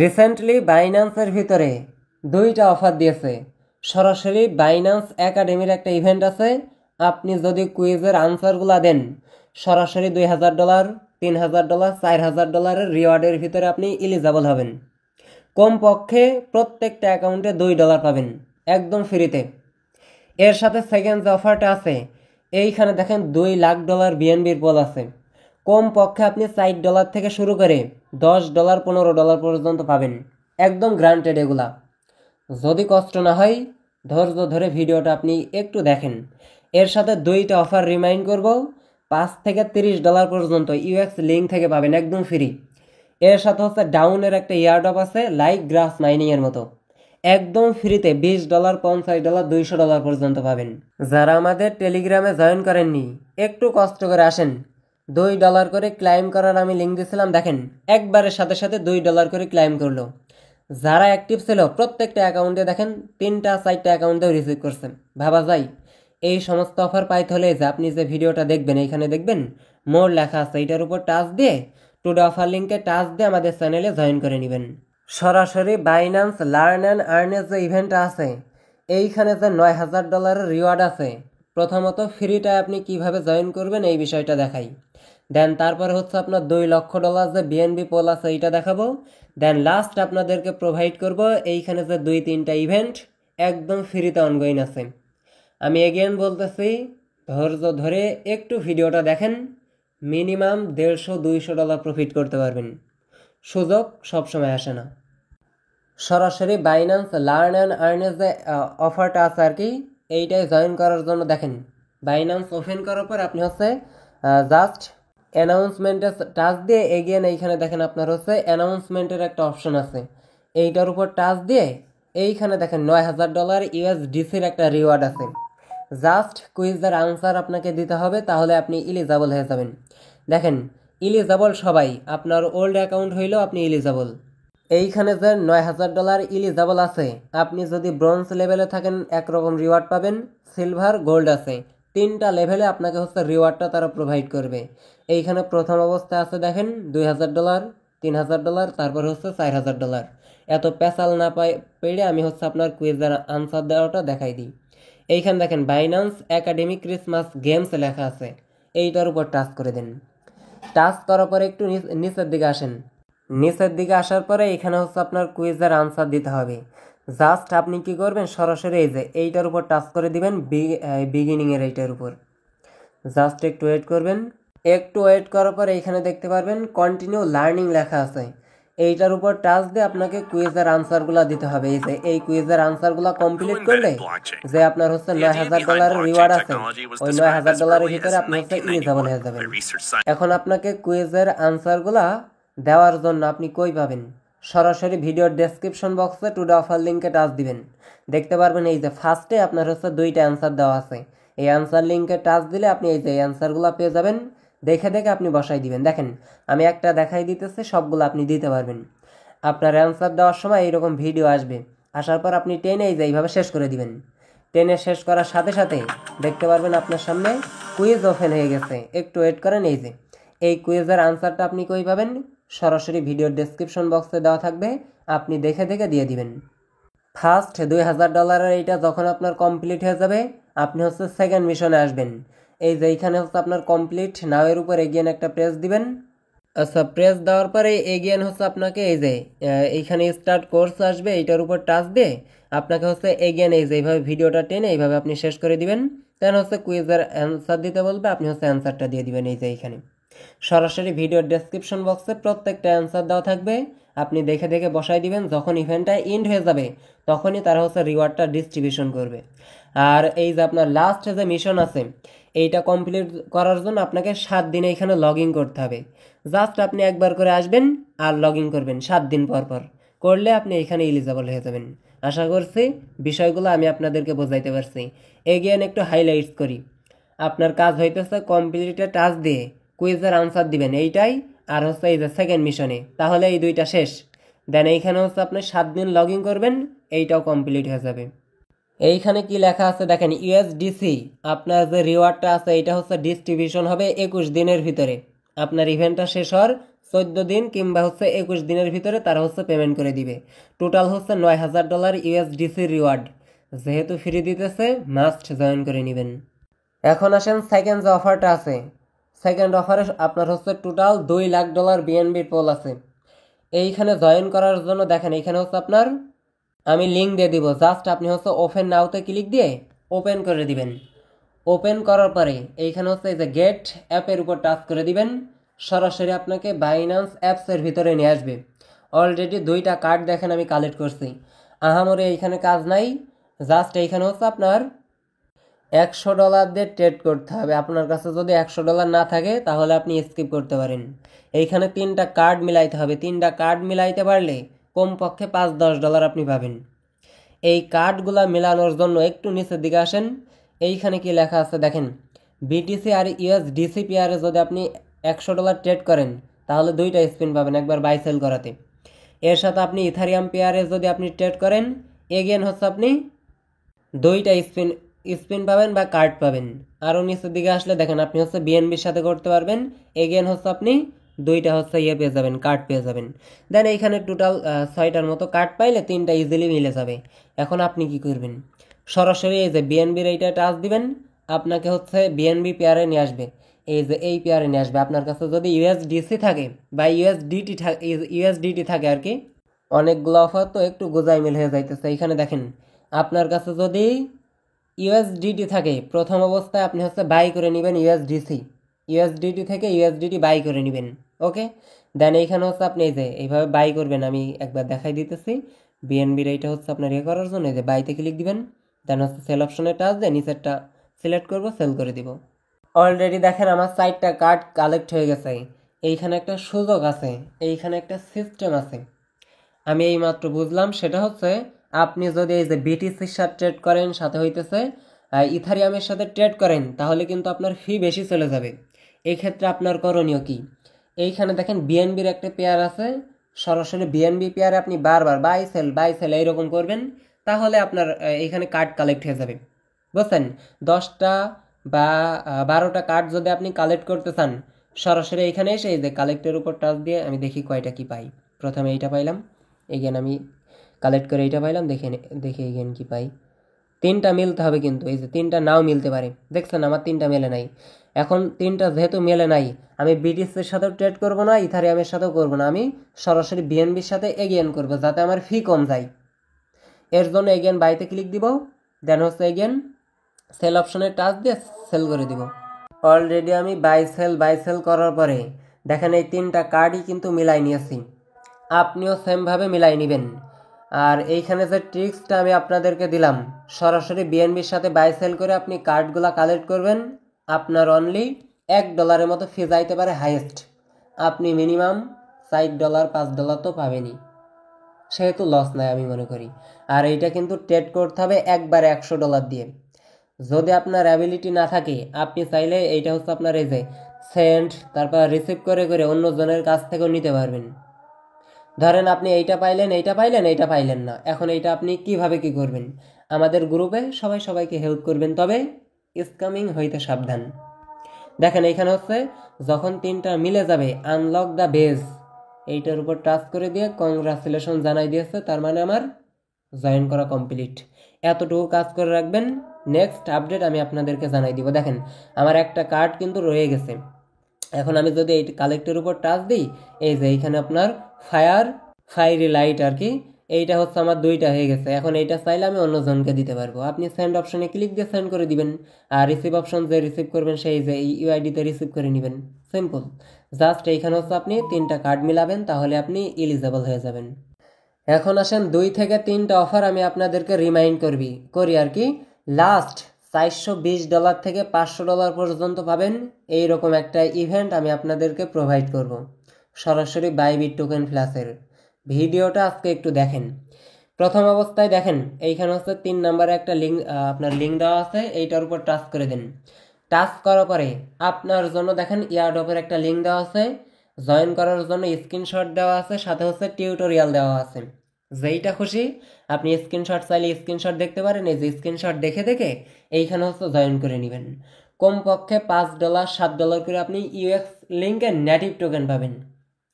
Recently বাইন্যান্সের ভিতরে দুইটা offer দিয়েছে। সরাসরি বাইন্যান্স একাডেমির একটা ইভেন্ট আছে। আপনি যদি কুইজের আনসারগুলো দেন সরাসরি $2000, $3000, $4000 রিওয়ার্ডের ভিতরে আপনি এলিজিবল হবেন। কমপক্ষে প্রত্যেকটা অ্যাকাউন্টে $2 পাবেন একদম ফ্রিতে। এর সাথে সেকেন্ড যে অফারটা আছে, এইখানে দেখেন $2 লাখ বিএনবির পোল আছে। কমপক্ষে আপনি $4 থেকে শুরু করে $10, $15 পর্যন্ত পাবেন, একদম গ্রান্টেড এগুলা। যদি কষ্ট না হয় ধৈর্য ধরে ভিডিওটা আপনি একটু দেখেন। এর সাথে দুইটা অফার রিমাইন্ড করব, $5 থেকে $30 পর্যন্ত ইউএক্স লিঙ্ক থেকে পাবেন একদম ফ্রি। এর সাথে হচ্ছে ডাউনের একটা ইয়ারড্রপ আছে লাইক গ্রাস মাইনিংয়ের মতো, একদম ফ্রিতে $20, $50, $200 পর্যন্ত পাবেন। যারা আমাদের টেলিগ্রামে জয়েন করেননি একটু কষ্ট করে আসেন। $2 করে ক্লাইম করার আমি লিঙ্ক দিয়েছিলাম, দেখেন একবারের সাথে সাথে $2 করে ক্লাইম করলো। যারা অ্যাক্টিভ ছিল প্রত্যেকটা অ্যাকাউন্টে দেখেন 3-4টা অ্যাকাউন্টেও রিসিভ করছেন। ভাবা যায় এই সমস্ত অফার পাইতে হলে যে আপনি যে ভিডিওটা দেখবেন এইখানে দেখবেন মোর লেখা আছে, এটার উপর টাচ দিয়ে টুডে অফার লিঙ্কে টাচ দিয়ে আমাদের চ্যানেলে জয়েন করে নেবেন। সরাসরি বাইন্যান্স লার্ন অ্যান্ড আর্নের যে ইভেন্টটা আছে, এইখানে যে $9000 রিওয়ার্ড আছে, প্রথমত ফ্রিটা আপনি কিভাবে জয়েন করবেন এই বিষয়টা দেখাই। দেন তারপরে হচ্ছে আপনার $2 লাখ যে বিএনবি পোল আছে এইটা দেখাবো। দেন লাস্ট আপনাদেরকে প্রোভাইড করব এইখানে যে 2-3টা ইভেন্ট একদম ফ্রিতে অনগোয়িং আছে। আমি এগেন বলতেছি, ধৈর্য ধরে একটু ভিডিওটা দেখেন, মিনিমাম $150-200 প্রফিট করতে পারবেন। সুযোগ সবসময় আসে না। সরাসরি বাইন্যান্স লার্ন অ্যান্ড আর্নের যে অফারটা আছে আর কি, এইটাই জয়েন করার জন্য দেখেন বাইন্যান্স ওপেন করার পর আপনি হচ্ছে জাস্ট অ্যানাউন্সমেন্টে টাচ দিয়ে এগেন এইখানে দেখেন আপনার হচ্ছে অ্যানাউন্সমেন্টের একটা অপশন আছে, এইটার উপর টাচ দিয়ে এইখানে দেখেন $9000 ইউএসডিসির একটা রিওয়ার্ড আছে। জাস্ট কুইজের আনসার আপনাকে দিতে হবে, তাহলে আপনি এলিজিবল হয়ে যাবেন। দেখেন এলিজিবল সবাই, আপনার ওল্ড অ্যাকাউন্ট হইলেও আপনি এলিজিবল। এইখানে যে $9000 এলিজিবল আছে, আপনি যদি ব্রোঞ্জ লেভেলে থাকেন একরকম রিওয়ার্ড পাবেন, সিলভার গোল্ড আছে, 3টা লেভেলে আপনাকে হচ্ছে রিওয়ার্ডটা তারা প্রোভাইড করবে। এইখানে প্রথম অবস্থায় আছে দেখেন $2000, $3000, তারপর হচ্ছে $4000। এত পেশাল না পেড়ে আমি হচ্ছে আপনার কুইজের আনসার দেওয়াটা দেখাই দিই। এইখানে দেখেন বাইন্যান্স একাডেমি ক্রিসমাস গেমস লেখা আছে, এইটার উপর টাচ করে দেন। টাচ করার পরে একটু নিচের দিকে আসেন। নিচের দিকে আসার পরে এখানে হচ্ছে আপনার কুইজের আনসার দিতে হবে। জাস্ট আপনি কি করবেন, সরাসরি এই যে এইটার উপর টাচ করে দিবেন, বিগিনিংয়ের এইটার উপর জাস্ট একটু ওয়েট করবেন। একটু ওয়েট করার পর এইখানে দেখতে পারবেন কন্টিনিউ লার্নিং লেখা আছে, এইটার উপর টাচ দিয়ে আপনাকে কুইজের আনসারগুলো দিতে হবে। এই যে এই কুইজের আনসারগুলো কমপ্লিট করলে যে আপনার হচ্ছে $9000 রিওয়ার্ড আছে, ওই $9000 ভিতরে আপনি হচ্ছে এলিজিবল হয়ে যাবেন। এখন আপনাকে কুইজের আনসারগুলা দেওয়ার জন্য আপনি কই পাবেন, সরাসরি ভিডিওর ডেসক্রিপশন বক্সে টুডে অফার লিঙ্কে টাচ দিবেন। দেখতে পারবেন এই যে ফার্স্টে আপনার হচ্ছে 2টা অ্যান্সার দেওয়া আছে, এই অ্যান্সার লিঙ্কে টাচ দিলে আপনি এই যে অ্যান্সারগুলো পেয়ে যাবেন। দেখে দেখে আপনি বসাই দিবেন। দেখেন আমি একটা দেখাই দিতেছি, সবগুলো আপনি দিতে পারবেন। আপনার অ্যান্সার দেওয়ার সময় এইরকম ভিডিও আসবে, আসার পর আপনি টেনে এই যে এইভাবে শেষ করে দিবেন। টেনে শেষ করার সাথে সাথে দেখতে পারবেন আপনার সামনে কুইজ ওপেন হয়ে গেছে। একটু ওয়েট করেন। এই যে এই কুইজের আনসারটা আপনি কই পাবেন, সরাসরি ভিডিওর ডেসক্রিপশন বক্সে দেওয়া থাকবে, আপনি দেখে দেখে দিয়ে দিবেন। ফার্স্ট $2000 এইটা যখন আপনার কমপ্লিট হয়ে যাবে, আপনি হচ্ছে সেকেন্ড মিশনে আসবেন। এই যে এইখানে হচ্ছে আপনার কমপ্লিট নাও এর উপর এগিয়ে একটা প্রেস দিবেন। আচ্ছা, প্রেস দেওয়ার পরে এগিয়ে হচ্ছে আপনাকে এই যে এইখানে স্টার্ট কোর্স আসবে, এইটার উপর টাচ দিয়ে আপনাকে হচ্ছে এগিয়ে এই যে এইভাবে ভিডিওটা টেনে এইভাবে আপনি শেষ করে দিবেন। দেন হচ্ছে কুইজের অ্যান্সার দিতে বলবে, আপনি হচ্ছে অ্যান্সারটা দিয়ে দিবেন। এই যে এইখানে সরাসরি ভিডিওর ডেসক্রিপশন বক্সে প্রত্যেকটা অ্যান্সার দেওয়া থাকবে, আপনি দেখে দেখে বসাই দিবেন। যখন ইভেন্টটা এন্ড হয়ে যাবে তখনই তারা হচ্ছে রিওয়ার্ডটা ডিস্ট্রিবিউশন করবে। আর এই যে আপনার লাস্ট যে মিশন আছে, এইটা কমপ্লিট করার জন্য আপনাকে 7 দিনে এখানে লগ ইন করতে হবে। জাস্ট আপনি একবার করে আসবেন আর লগ ইন করবেন 7 দিন পর পর, করলে আপনি এখানে এলিজিবল হয়ে যাবেন। আশা করছি বিষয়গুলো আমি আপনাদেরকে বোঝাইতে পারছি। এগেইন একটু হাইলাইটস করি। আপনার কাজ হইতেছে কমপ্লিটে টাচ দিয়ে কুইজের আনসার দিবেন, এইটাই আর হচ্ছে এই যে সেকেন্ড মিশনে, তাহলে এই দুইটা শেষ। দেন এইখানে হচ্ছে আপনি 7 দিন লগ ইন করবেন, এইটাও কমপ্লিট হয়ে যাবে। এইখানে কি লেখা আছে দেখেন, ইউএসডিসি আপনার যে রিওয়ার্ডটা আছে এইটা হচ্ছে ডিস্ট্রিবিউশন হবে 21 দিনের ভিতরে। আপনার ইভেন্টটা শেষ হওয়ার 14 দিন কিংবা হচ্ছে 21 দিনের ভিতরে তারা হচ্ছে পেমেন্ট করে দিবে। টোটাল হচ্ছে $9,000 ইউএসডিসি রিওয়ার্ড। যেহেতু ফ্রি দিতেছে, মাস্ট জয়েন করে নেবেন। এখন আসেন সেকেন্ড যে অফারটা আছে। সেকেন্ড অফারে আপনার হচ্ছে টোটাল $2,00,000 বিএনবির পোল আছে। এইখানে জয়েন করার জন্য দেখেন এইখানে হচ্ছে আপনার আমি লিঙ্ক দিয়ে দিব, জাস্ট আপনি হচ্ছে ওপেন নাওতে ক্লিক দিয়ে ওপেন করে দিবেন। ওপেন করার পরে এইখানে হচ্ছে এই যে গেট অ্যাপের উপর টাচ করে দিবেন, সরাসরি আপনাকে বাইন্যান্স অ্যাপসের ভিতরে নিয়ে আসবে। অলরেডি 2টা কার্ড দেখেন আমি কালেক্ট করছি। আহামরে এইখানে কাজ নাই, জাস্ট এইখানে হচ্ছে আপনার $100 দিয়ে ট্রেড করতে হবে। আপনার কাছে যদি $100 না থাকে তাহলে আপনি স্কিপ করতে পারেন। এইখানে 3টা কার্ড মিলাইতে হবে, 3টা কার্ড মিলাইতে পারলে কমপক্ষে $5-10 আপনি পাবেন। এই কার্ডগুলা মেলানোর জন্য একটু নিচের দিকে আসেন। এইখানে কি লেখা আছে দেখেন, বিটিসি আর ইউএসডিসি পেয়ারে যদি আপনি $100 ট্রেড করেন তাহলে 2টা স্পিন পাবেন একবার বাই সেল করাতে। এর সাথে আপনি ইথারিয়াম পেয়ারে যদি আপনি ট্রেড করেন এগেন হচ্ছে আপনি 2টা স্পিন পাবেন বা কার্ড পাবেন। আরও নিচের দিকে আসলে দেখেন আপনি হচ্ছে বিএনবির সাথে করতে পারবেন, এগেন হচ্ছে আপনি 2টা হচ্ছে পেয়ে যাবেন, কার্ড পেয়ে যাবেন। দেন এইখানে টোটাল 6টার মতো কার্ড পাইলে 3টা ইজিলি মিলে যাবে। এখন আপনি কি করবেন, সরাসরি এই যে বিএনবির এইটা টাচ দিবেন, আপনাকে হচ্ছে বিএনবি পেয়ারে নিয়ে আসবে। এই যে এই পেয়ারে নিয়ে আসবে। আপনার কাছে যদি ইউএসডিসি থাকে বা ইউএসডিটি থাকে আর কি, অনেকগুলো অফার তো একটু গোজাই মিল হয়ে যাইতেছে। এইখানে দেখেন আপনার কাছে যদি ইউএসডিটি থাকে প্রথম অবস্থায় আপনি হচ্ছে বাই করে নেবেন ইউএসডিটি থেকে ইউএসডিটি বাই করে নেবেন। ওকে, দেন এইখানে হচ্ছে আপনি এই যে এইভাবে বাই করবেন, আমি একবার দেখাই দিতেছি। বিএনবির এইটা হচ্ছে আপনার করার জন্য এই যে বাইতে ক্লিক দিবেন, দেন হচ্ছে সেল অপশনে টাচ দিয়ে নিচেরটা সিলেক্ট করব, সেল করে দিব। অলরেডি দেখেন আমার 4টা কার্ড কালেক্ট হয়ে গেছে। এইখানে একটা সুযোগ আছে, এইখানে একটা সিস্টেম আছে, আমি এইমাত্র বুঝলাম। সেটা হচ্ছে আপনি যদি এই যে বিটিসির সাথে ট্রেড করেন, সাথে হইতেছে ইথারিয়ামের সাথে ট্রেড করেন, তাহলে কিন্তু আপনার ফি বেশি চলে যাবে। এই ক্ষেত্রে আপনার করণীয় কি, এইখানে দেখেন বিএনবির একটা পেয়ার আছে, সরাসরি বিএনবি পেয়ারে আপনি বারবার বাই সেল এইরকম করবেন, তাহলে আপনার এইখানে কার্ড কালেক্ট হয়ে যাবে। বুঝছেন, 10টা বা 12টা কার্ড যদি আপনি কালেক্ট করতে চান, সরাসরি এইখানে এসে এই যে কালেক্টের উপর টাচ দিয়ে আমি দেখি কয়টা কি পাই। প্রথমে এইটা পাইলাম, এগেন আমি কালেক্ট করে এইটা পাইলাম, দেখে এগেন কি পাই। 3টা মিলতে হবে, কিন্তু এই যে 3টা নাও মিলতে পারে। দেখছেন আমার 3টা মেলে নাই। এখন 3টা যেহেতু মেলে নাই, আমি বিটিসির সাথেও ট্রেড করব না, ইথারিয়ামের সাথেও করব না, আমি সরাসরি বিএনবির সাথে এগেন করব যাতে আমার ফি কম যায়। এর জন্য এগেন বাইতে ক্লিক দিব, দেন হচ্ছে এগেন সেল অপশনে টাচ দিয়ে সেল করে দিব। অলরেডি আমি বাই সেল করার পরে দেখেন এই 3টা কার্ডই কিন্তু মিলাই নিয়েছি। আপনিও সেমভাবে মিলাই নেবেন। আর এইখানে যে ট্রিক্সটা আমি আপনাদেরকে দিলাম, সরাসরি বিএনবির সাথে বাই সেল করে আপনি কার্ডগুলা কালেক্ট করবেন, আপনার অনলি $1 মতো ফি যাইতে পারে হাইয়েস্ট। আপনি মিনিমাম $4 $5 তো পাবেনই, সেহেতু লস নাই আমি মনে করি। আর এইটা কিন্তু ট্রেড করতে হবে একবারে $100 দিয়ে। যদি আপনার অ্যাবিলিটি না থাকে, আপনি চাইলে এইটা হচ্ছে আপনার এই যে সেন্ড তারপর রিসিভ করে করে অন্যজনের কাছ থেকেও নিতে পারবেন। ধরেন আপনি এইটা পাইলেন না, এখন এইটা আপনি কিভাবে কি করবেন, আমাদের গ্রুপে সবাইকে হেল্প করবেন, তবে স্ক্যামিং হইতে সাবধান। দেখেন এইখানে হচ্ছে যখন 3টা মিলে যাবে আনলক দ্য বেজ, এইটার উপর টাচ করে দিয়ে কংগ্রাচুলেশন জানাই দিয়েছে, তার মানে আমার জয়েন করা কমপ্লিট। এতটুকু কাজ করে রাখবেন, নেক্সট আপডেট আমি আপনাদেরকে জানাই দিব। দেখেন আমার একটা কার্ড কিন্তু রয়ে গেছে। এখন আমি যদি এই কালেক্টের উপর টাচ দিই, এই যে এইখানে আপনার ফায়ারি লাইট আর কি, এইটা হচ্ছে আমার 2টা হয়ে গেছে। এখন এইটা চাইলে আমি অন্যজনকে দিতে পারবো। আপনি সেন্ড অপশনে ক্লিক দিয়ে সেন্ড করে দিবেন, আর রিসিভ অপশন যে রিসিভ করবেন সেই যে ইউআইডিতে রিসিভ করে নেবেন। সিম্পল, জাস্ট এইখানে হচ্ছে আপনি 3টা কার্ড মিলাবেন, তাহলে আপনি এলিজেবল হয়ে যাবেন। এখন আসেন 2 থেকে 3টা অফার আমি আপনাদেরকে রিমাইন্ড করি আর কি। লাস্ট $420 থেকে $500 পর্যন্ত পাবেন এইরকম একটা ইভেন্ট আমি আপনাদেরকে প্রোভাইড করব, সরাসরি বাইবিট টোকেন প্লাসের। ভিডিওটা আজকে একটু দেখেন। প্রথম অবস্থায় দেখেন এইখানে হচ্ছে 3 নম্বরে একটা আপনার লিঙ্ক দেওয়া আছে, এইটার উপর টাচ করে দেন। টাচ করার পরে আপনার জন্য দেখেন ইয়ারড্রপের একটা লিঙ্ক দেওয়া আছে, জয়েন করার জন্য স্ক্রিনশট দেওয়া আছে, সাথে হচ্ছে টিউটোরিয়াল দেওয়া আছে। যেইটা খুশি আপনি স্ক্রিনশট চাইলে স্ক্রিনশট দেখতে পারেন, এই যে স্ক্রিনশট দেখে দেখে এইখানে হচ্ছে জয়েন করে নেবেন। কমপক্ষে $5 $7 করে আপনি ইউএক্স লিঙ্কের নেটিভ টোকেন পাবেন।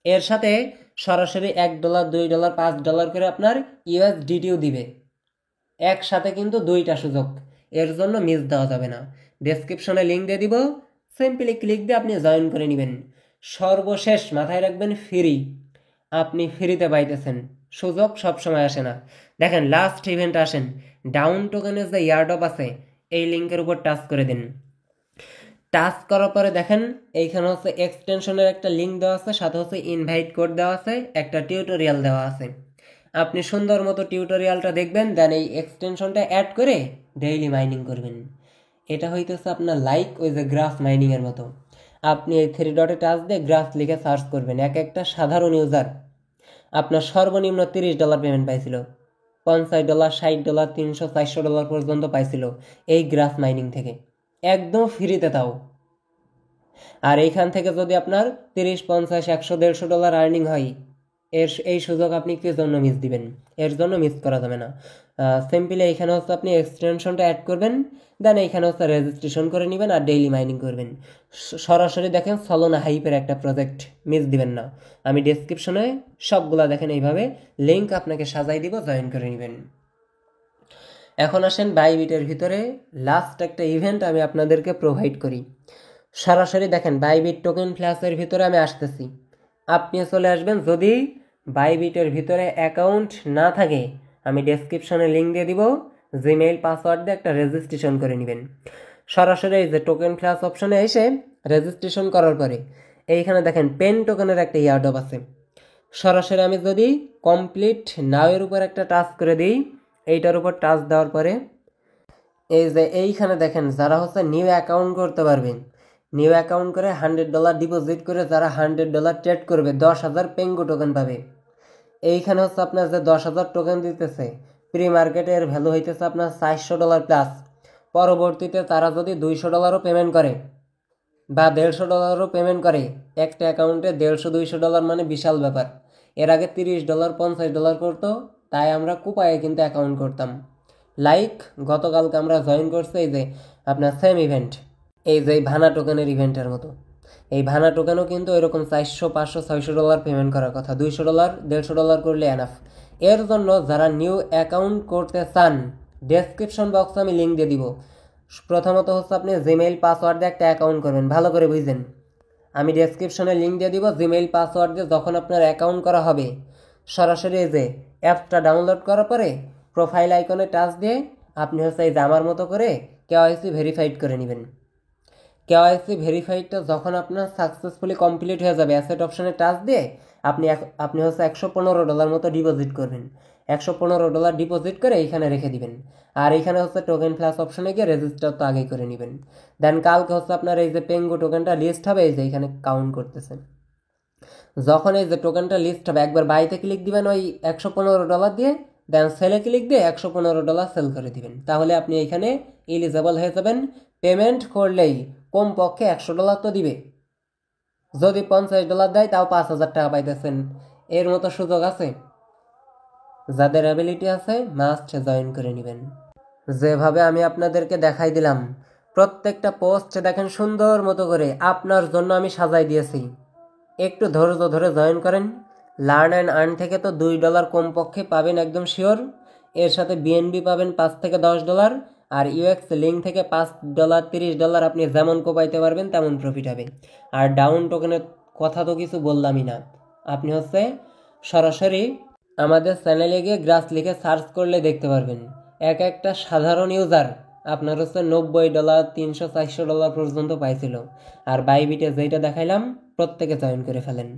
এর সাথে সরাসরি $1, $2, $5 করে আপনার USDTও দিবে। একসাথে কিন্তু দুইটা সুযোগ, এর জন্য মিস দেওয়া যাবে না। ডেসক্রিপশনে লিঙ্ক দিয়ে দিব, সিম্পলি ক্লিক দিয়ে আপনি জয়েন করে নেবেন। সর্বশেষ মাথায় রাখবেন, ফ্রি। আপনি ফ্রিতে পাইতেছেন, সুযোগ সবসময় আসে না। দেখেন লাস্ট ইভেন্ট আসেন, ডাউন টোকেনের যে ইয়ারডপ আছে এই লিঙ্কের উপর টাচ করে দিন। টাচ করার পরে দেখেন এইখানে হচ্ছে এক্সটেনশনের একটা লিঙ্ক দেওয়া আছে, সাথে হচ্ছে ইনভাইট কোড দেওয়া আছে, একটা টিউটোরিয়াল দেওয়া আছে। আপনি সুন্দর মতো টিউটোরিয়ালটা দেখবেন, দেন এই এক্সটেনশনটা অ্যাড করে ডেইলি মাইনিং করবেন। এটা হইতেছে আপনার লাইক ওই যে গ্রাফ মাইনিংয়ের মতো। আপনি এই 3 ডটে টাচ দিয়ে গ্রাফ লিখে সার্চ করবেন। এক একটা সাধারণ ইউজার আপনার সর্বনিম্ন $30 পেমেন্ট পাইছিল, $50, $60, $300, $400 পর্যন্ত পাইছিল এই গ্রাফ মাইনিং থেকে, একদম ফ্রিতে তাও। আর এইখান থেকে যদি আপনার 30, 50, 100, $150 আর্নিং হয়, এই সুযোগ আপনি কি জন্য মিস দিবেন? এর জন্য মিস করা যাবে না। সিম্পলি এইখানে হচ্ছে আপনি এক্সটেনশনটা অ্যাড করবেন, দেন এইখানে হচ্ছে রেজিস্ট্রেশন করে নেবেন আর ডেইলি মাইনিং করবেন। সরাসরি দেখেন সলোনা হাইপের একটা প্রজেক্ট, মিস দিবেন না। আমি ডেসক্রিপশনে সবগুলা দেখেন এইভাবে লিঙ্ক আপনাকে সাজাই দিব, জয়েন করে নেবেন। এখন আসেন বাইবিটের ভিতরে লাস্ট একটা ইভেন্ট আমি আপনাদেরকে প্রোভাইড করি। সরাসরি দেখেন বাইবিট টোকেন ফ্ল্যাশের ভিতরে আমি আসতেছি, আপনি চলে আসবেন। যদি বাইবিটের ভিতরে অ্যাকাউন্ট না থাকে, আমি ডেসক্রিপশনে লিঙ্ক দিয়ে দিব, জিমেইল পাসওয়ার্ড দিয়ে একটা রেজিস্ট্রেশন করে নেবেন। সরাসরি এই যে টোকেন ফ্ল্যাশ অপশনে এসে রেজিস্ট্রেশন করার পরে এইখানে দেখেন পেন টোকেনের একটা ইয়ারডপ আছে। সরাসরি আমি যদি কমপ্লিট নাওয়ের উপর একটা টাচ করে দিই, এইটার উপর টাচ দেওয়ার পরে এই যে এইখানে দেখেন যারা হচ্ছে নিউ অ্যাকাউন্ট করতে পারবেন, নিউ অ্যাকাউন্ট করে $100 ডিপোজিট করে যারা $100 ট্রেড করবে 10,000 পেঙ্গু টোকেন পাবে। এইখানে হচ্ছে আপনার যে 10,000 টোকেন দিতেছে, প্রি মার্কেটের ভ্যালু হইতেছে আপনার $400 প্লাস। পরবর্তীতে তারা যদি $200 পেমেন্ট করে বা $150 পেমেন্ট করে, একটা অ্যাকাউন্টে $150-200 মানে বিশাল ব্যাপার। এর আগে $30, $50 করতো, তাই আমরা কুপায়ে কিন্তু অ্যাকাউন্ট করতাম। লাইক গতকালকে আমরা জয়েন করছি এই যে আপনার সেম ইভেন্ট, এই যে ভানা টোকেনের ইভেন্টের মতো। এই ভানা টোকেনও কিন্তু এরকম $400, $500, $600 পেমেন্ট করার কথা, $200, $150 করলে এনাফ। এর জন্য যারা নিউ অ্যাকাউন্ট করতে চান, ডেসক্রিপশন বক্সে আমি লিঙ্ক দিয়ে দিব। প্রথমত হচ্ছে আপনি জিমেইল পাসওয়ার্ড দিয়ে একটা অ্যাকাউন্ট করবেন, ভালো করে বুঝবেন। আমি ডেসক্রিপশনে লিঙ্ক দিয়ে দিব, জিমেইল পাসওয়ার্ড দিয়ে যখন আপনার অ্যাকাউন্ট করা হবে, সরাসরি এই যে অ্যাপসটা ডাউনলোড করার পরে প্রোফাইল আইকনে টাচ দিয়ে আপনি হচ্ছে এই যে আমার মতো করে কেওয়াইসি ভেরিফাইড করে নেবেন। কেওয়াইসি ভেরিফাইডটা যখন আপনার সাকসেসফুলি কমপ্লিট হয়ে যাবে, অ্যাসেট অপশনে টাচ দিয়ে আপনি হচ্ছে $115 মতো ডিপোজিট করবেন। $115 ডিপোজিট করে এইখানে রেখে দিবেন। আর এইখানে হচ্ছে টোকেন ফ্ল্যাশ অপশনে গিয়ে রেজিস্টার তো আগেই করে নেবেন। দেন কালকে হচ্ছে আপনার এই যে পেঙ্গু টোকেনটা লিস্ট হবে, এই যে এইখানে কাউন্ট করতেছেন। যখন এই যে টোকেনটা লিস্ট হবে, একবার বাইতে ক্লিক দিবেন ওই $115 দিয়ে, দেন সেলে ক্লিক দিয়ে $115 সেল করে দিবেন। তাহলে আপনি এইখানে এলিজেবল হয়ে যাবেন। পেমেন্ট করলেই কমপক্ষে $100 তো দিবে, যদি $50 দেয় তাও $5,000 পাইতেছেন। এর মতো সুযোগ আছে, যাদের অ্যাবিলিটি আছে মাস্ট জয়েন করে নেবেন। যেভাবে আমি আপনাদেরকে দেখাই দিলাম, প্রত্যেকটা পোস্ট দেখেন সুন্দর মতো করে আপনার জন্য আমি সাজাই দিয়েছি। একটু ধৈর্য ধরে জয়েন করেন। লার্ন অ্যান্ড আর্ন থেকে তো $2 কমপক্ষে পাবেন একদম শিওর। এর সাথে বিএনবি পাবেন $5 থেকে $10, আর ইউএক্স লিঙ্ক থেকে $5, $30 আপনি যেমন কোপাইতে পারবেন তেমন প্রফিট হবে। আর ডাউন টোকেনের কথা তো কিছু বললামই না। আপনি হচ্ছে সরাসরি আমাদের চ্যানেলে গিয়ে গ্রাস লিখে সার্চ করলে দেখতে পারবেন, এক একটা সাধারণ ইউজার আপনার হচ্ছে $90, $300, $400 পর্যন্ত পাইছিল। আর বাইবিটে যেটা দেখাইলাম প্রত্যেকে জয়েন করে ফেলেন।